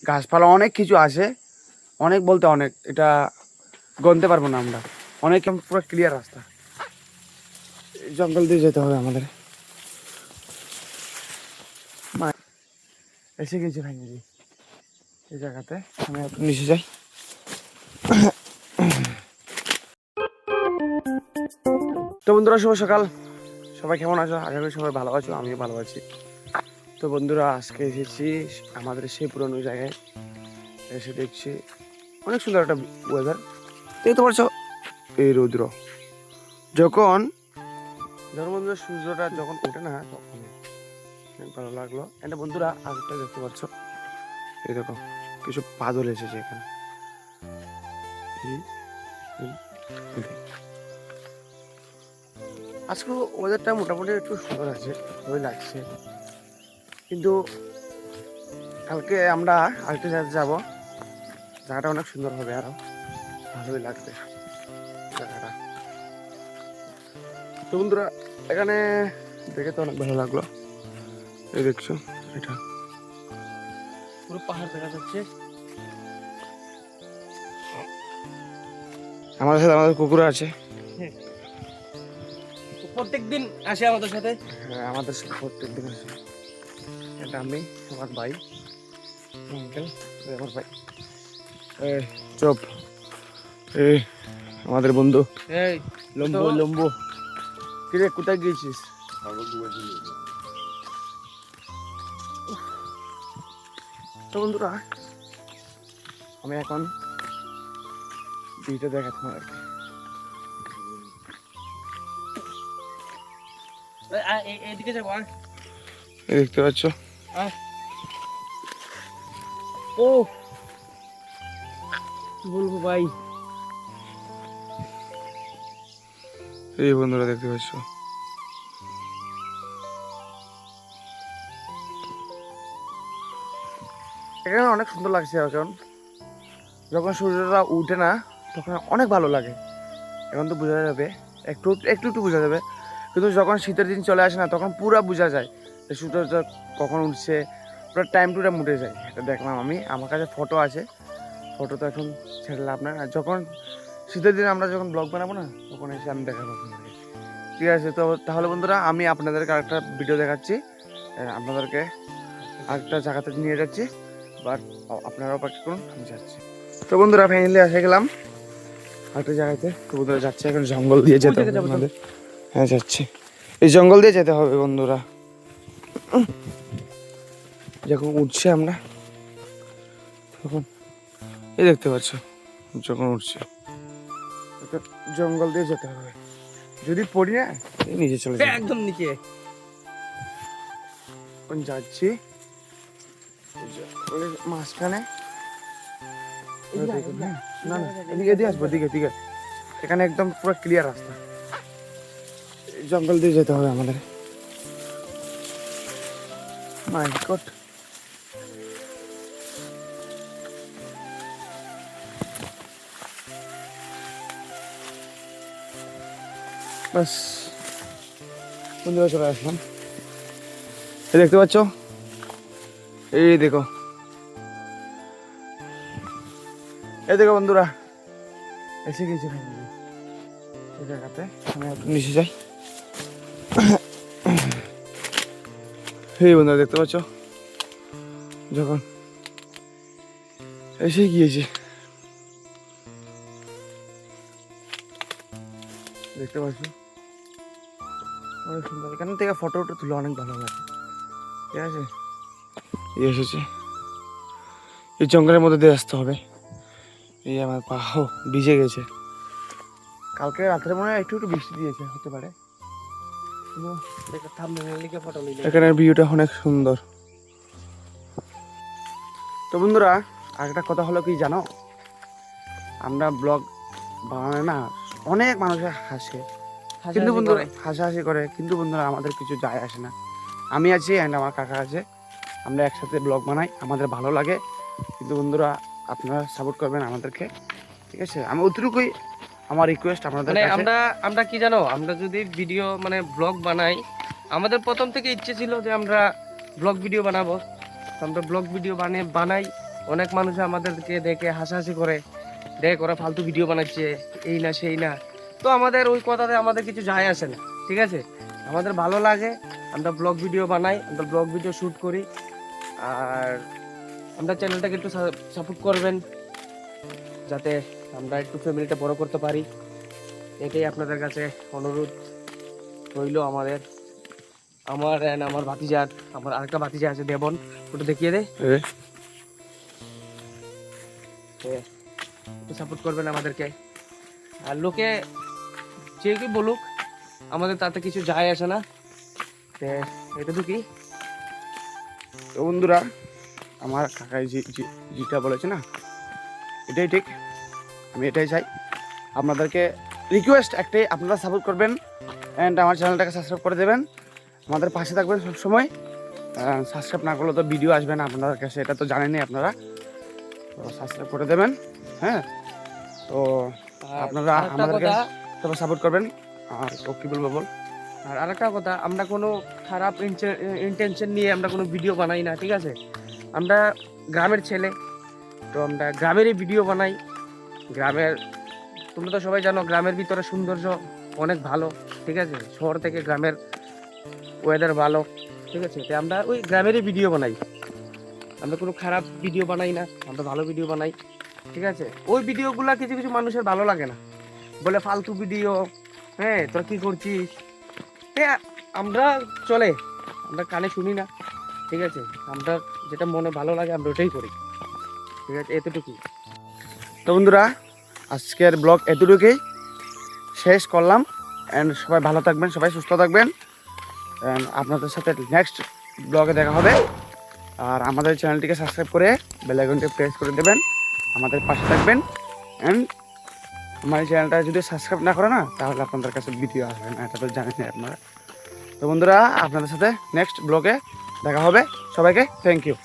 গাছপালা অনেক কিছু আছে, অনেক বলতে অনেক, এটা গনতে পারবো না আমরা। অনেক পুরো ক্লিয়ার রাস্তা, জঙ্গল দিয়ে যেতে হবে আমাদের। এসে গেছি ফাইনালি এই জায়গাতে, আমি একটু নিচে যাই। তো বন্ধুরা শুভ সকাল, সবাই কেমন আছো? আশা করি সবাই ভালো আছো, আমিও ভালো আছি। তো বন্ধুরা আজকে এসেছি আমাদের সেই পুরনো জায়গায়, এসে দেখছি অনেক সুন্দর একটা ওয়েদার। দেখতে পাচ্ছ এই রৌদ্র, যখন বন্ধুরা সূর্যটা যখন ওঠে না তখন অনেক ভালো লাগলো। এটা বন্ধুরা আরেকটা দেখতে পাচ্ছ, এই দেখো কিছু পাদল এসেছে এখানে। আজকে ওয়েদারটা মোটামুটি একটু সুন্দর আছে, ভালোই লাগছে। কিন্তু কালকে আমরা আরেকটা জায়গায় যাবো, জায়গাটা অনেক সুন্দর হবে, আরো ভালোই লাগবে জায়গাটা। তো বন্ধুরা এখানে দেখে তো অনেক ভালো লাগলো। এই দেখছো এটা পুরো পাহাড় দেখা যাচ্ছে। আমাদের সাথে আমাদের কুকুর আছে, প্রত্যেকদিন আসে আমাদের সাথে। হ্যাঁ আমাদের সাথে প্রত্যেকদিন আসে। এটা আমি, আমার ভাই, আঙ্কেল, আমার ভাই চপ, এই আমাদের বন্ধু এই লম্বু লম্বু। কিরে কোথায় গিয়েছিস? তো বন্ধুরা আমি এখন ভিডিও দেখাচ্ছি তোমাদেরকে। এইদিকে যাবো। দেখতে পাচ্ছ ও বলবো ভাই, এই বন্ধুরা দেখতে পাচ্ছ, এখানে অনেক সুন্দর লাগছে। এখন যখন সূর্যটা উঠে না তখন অনেক ভালো লাগে। এখন তো বোঝা যাবে, একটু একটু একটু বোঝা যাবে, কিন্তু যখন শীতের দিন চলে আসে না তখন পুরো বোঝা যায় যে সূর্যটা কখন উঠছে, পুরো টাইম টু টাইম উঠে যায়। এটা দেখলাম আমি, আমার কাছে ফটো আছে, ফটো তো এখন ছেড়ে লাভ না। আর যখন শীতের দিনে আমরা যখন ব্লগ বানাবো না তখন এসে আমি দেখাবো আপনাদেরকে, ঠিক আছে? তো তাহলে বন্ধুরা আমি আপনাদেরকে আরেকটা ভিডিও দেখাচ্ছি, আপনাদেরকে আরেকটা জায়গাতে নিয়ে যাচ্ছি, বাট আপনারা অপেক্ষা করুন, আমি যাচ্ছি। তো বন্ধুরা ফাইনালি এসে গেলাম আরেকটা জায়গাতে। তো বন্ধুরা যাচ্ছে এখন জঙ্গল দিয়ে যেতে হবে আমাদের। হ্যাঁ যাচ্ছি, এই জঙ্গল দিয়ে যেতে হবে বন্ধুরা। যখন উঠছে আমরা তখন এই দেখতে পাচ্ছ, যখন উঠছে জঙ্গল দিয়ে যেতে হবে। যদি পড়ি না এই নিচে চলে যাবে, একদম নিচে এখন যাচ্ছি মাঝখানে। না না এদিকে এদিকে আসবো, দিকে দিকে, এখানে একদম পুরো ক্লিয়ার রাস্তা, জঙ্গল দিয়ে যেতে হবে আমাদের। মাই গড, বাস বন্ধুরা চলে আসলাম। এই দেখতে পাচ্ছ, এই দেখো, এই দেখো বন্ধুরা এসে গেছি ফাইনালি এই জায়গাতে। আমি একটু নিচে যাই। এই বন্ধুরা দেখতে পাচ্ছ, যখন এসে গিয়েছি, দেখতে পাচ্ছ অনেক সুন্দর। এখান থেকে ফটো তুলে অনেক ভালো লাগে, ঠিক আছে? এসেছে এই জঙ্গলের মধ্যে দিয়ে আসতে হবে। এই আমার পাও ভিজে গেছে, কালকে রাত্রে মনে হয় একটু একটু বৃষ্টি দিয়েছে, হতে পারে। এখানের ভিউটা অনেক সুন্দর। তো বন্ধুরা আরেকটা কথা হলো কি জানো, আমরা ব্লগ বানালে না অনেক মানুষের হাসে, কিন্তু বন্ধুরা হাসাহাসি করে, কিন্তু বন্ধুরা আমাদের কিছু যায় আসে না। আমি আছি অ্যান্ড আমার কাকা আছে, আমরা একসাথে ব্লগ বানাই, আমাদের ভালো লাগে। কিন্তু বন্ধুরা আপনারা সাপোর্ট করবেন আমাদেরকে, ঠিক আছে? আমি অতটুকুই আমার রিকোয়েস্ট আপনাদের কাছে। আমরা কি জানো, আমরা যদি ভিডিও মানে ব্লগ বানাই, আমাদের প্রথম থেকে ইচ্ছে ছিল যে আমরা ব্লগ ভিডিও বানাবো। আমরা ব্লগ ভিডিও বানাই, অনেক মানুষ আমাদেরকে দেখে হাসাহাসি করে, দেখ ওরা ফালতু ভিডিও বানাচ্ছে, এই না সেই না। তো আমাদের ওই কথাতে আমাদের কিছু যায় আসে না, ঠিক আছে? আমাদের ভালো লাগে, আমরা ব্লগ ভিডিও বানাই, আমরা ব্লগ ভিডিও শ্যুট করি। আর আমরা চ্যানেলটাকে একটু সাপোর্ট করবেন, যাতে আমরা একটু ফ্যামিলিটা বড় করতে পারি। এটাই আপনাদের কাছে অনুরোধ রইল আমাদের। আমার ভাতিজার, আমার আরেকটা ভাতিজা আছে দেবন, ওটা দেখিয়ে দে। একটু সাপোর্ট করবেন আমাদেরকে। আর লোকে যে কি বলুক, আমাদের তাতে কিছু যায় আসে না। এটা তো কি তো বন্ধুরা, আমার কাকাই যেটা বলেছে না, এটাই ঠিক। আমি এটাই চাই। আপনাদেরকে রিকোয়েস্ট একটাই, আপনারা সাপোর্ট করবেন অ্যান্ড আমার চ্যানেলটাকে সাবস্ক্রাইব করে দেবেন, আমাদের পাশে থাকবেন সবসময়। সাবস্ক্রাইব না করলে তো ভিডিও আসবে না আপনাদের কাছে, এটা তো জানেনই আপনারা। তো সাবস্ক্রাইব করে দেবেন, হ্যাঁ। তো আপনারা আমাদেরকে সবাই সাপোর্ট করবেন। আর ও কী বলবো বল। আর আরেকটা কথা, আমরা কোনো খারাপ ইন্টেনশন নিয়ে আমরা কোনো ভিডিও বানাই না, ঠিক আছে? আমরা গ্রামের ছেলে, তো আমরা গ্রামেরই ভিডিও বানাই। গ্রামের, তোমরা তো সবাই জানো গ্রামের ভিতরে সৌন্দর্য অনেক ভালো, ঠিক আছে? শহর থেকে গ্রামের ওয়েদার ভালো, ঠিক আছে? তো আমরা ওই গ্রামেরই ভিডিও বানাই, আমরা কোনো খারাপ ভিডিও বানাই না, আমরা ভালো ভিডিও বানাই, ঠিক আছে? ওই ভিডিওগুলো কিছু কিছু মানুষের ভালো লাগে না, বলে ফালতু ভিডিও, হ্যাঁ তোরা কি করছিস। হ্যাঁ, আমরা চলে, আমরা কানে শুনি না, ঠিক আছে? আমরা যেটা মনে ভালো লাগে আমরা ওটাই করি, ঠিক আছে? এতটুকুই। তো বন্ধুরা, আজকের ব্লগ এতটুকুই শেষ করলাম। অ্যান্ড সবাই ভালো থাকবেন, সবাই সুস্থ থাকবেন। অ্যান্ড আপনাদের সাথে নেক্সট ব্লগে দেখা হবে। আর আমাদের চ্যানেলটিকে সাবস্ক্রাইব করে বেল আইকনটি প্রেস করে দেবেন, আমাদের পাশে থাকবেন। অ্যান্ড আমার এই চ্যানেলটা যদি সাবস্ক্রাইব না করে না, তাহলে আপনাদের কাছে ভিডিও আসবে না, এটা তো জানেন আপনারা। তো বন্ধুরা, আপনাদের সাথে নেক্সট ব্লগে দেখা হবে। সবাইকে থ্যাংক ইউ।